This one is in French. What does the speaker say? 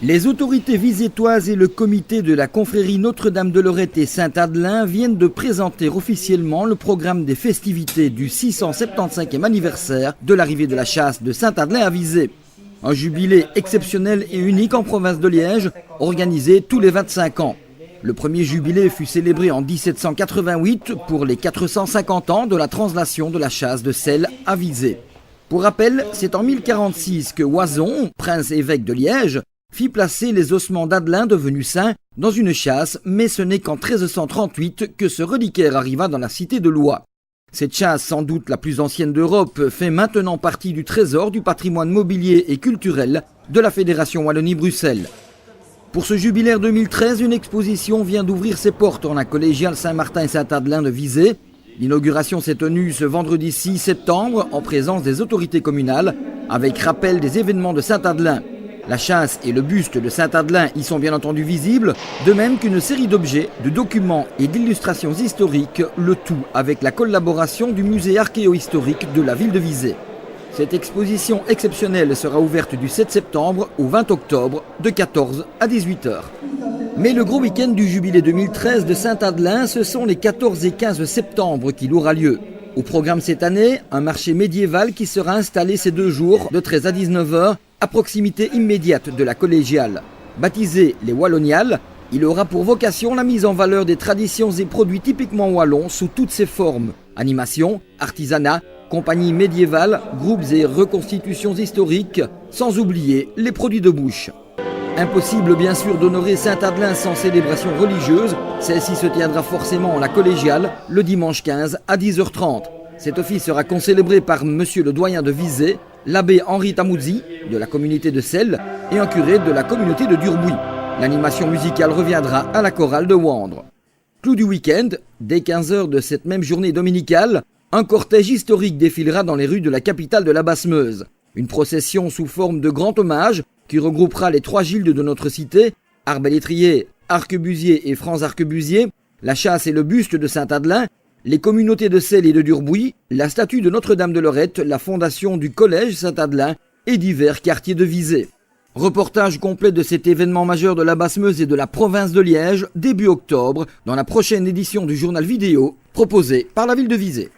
Les autorités visétoises et le comité de la confrérie Notre-Dame de Lorette et Saint-Adelin viennent de présenter officiellement le programme des festivités du 675e anniversaire de l'arrivée de la chasse de Saint-Adelin à Visé. Un jubilé exceptionnel et unique en province de Liège, organisé tous les 25 ans. Le premier jubilé fut célébré en 1788 pour les 450 ans de la translation de la chasse de Celles à Visé. Pour rappel, c'est en 1046 que Oison, prince-évêque de Liège, fit placer les ossements d'Adelin devenus saints dans une chasse, mais ce n'est qu'en 1338 que ce reliquaire arriva dans la cité de Loie. Cette chasse, sans doute la plus ancienne d'Europe, fait maintenant partie du trésor du patrimoine mobilier et culturel de la Fédération Wallonie-Bruxelles. Pour ce jubilaire 2013, une exposition vient d'ouvrir ses portes en la collégiale Saint-Martin et Saint-Adelin de Visé. L'inauguration s'est tenue ce vendredi 6 septembre en présence des autorités communales, avec rappel des événements de Saint-Adelin. La chasse et le buste de Saint-Adelin y sont bien entendu visibles, de même qu'une série d'objets, de documents et d'illustrations historiques, le tout avec la collaboration du musée archéo-historique de la ville de Visé. Cette exposition exceptionnelle sera ouverte du 7 septembre au 20 octobre de 14 à 18 h. Mais le gros week-end du jubilé 2013 de Saint-Adelin, ce sont les 14 et 15 septembre qu'il aura lieu. Au programme cette année, un marché médiéval qui sera installé ces 2 jours de 13 à 19 h à proximité immédiate de la collégiale. Baptisé les Walloniales, il aura pour vocation la mise en valeur des traditions et produits typiquement wallons sous toutes ses formes. Animation, artisanat, compagnies médiévales, groupes et reconstitutions historiques, sans oublier les produits de bouche. Impossible bien sûr d'honorer Saint-Adelin sans célébration religieuse, celle-ci se tiendra forcément en la collégiale le dimanche 15 à 10 h 30. Cet office sera concélébré par monsieur le doyen de Visé, l'abbé Henri Tamoudzi de la communauté de Celles et un curé de la communauté de Durbouy. L'animation musicale reviendra à la chorale de Wandre. Clou du week-end, dès 15 h de cette même journée dominicale, un cortège historique défilera dans les rues de la capitale de la Basse-Meuse. Une procession sous forme de grand hommage qui regroupera les 3 gildes de notre cité, Arbalétrier, Arquebusier et Franz Arquebusier, la chasse et le buste de Saint-Adelin, les communautés de Celles et de Durbouy, la statue de Notre-Dame de Lorette, la fondation du collège Saint-Adelin et divers quartiers de Visé. Reportage complet de cet événement majeur de la Basse-Meuse et de la province de Liège, début octobre, dans la prochaine édition du journal vidéo proposé par la ville de Visé.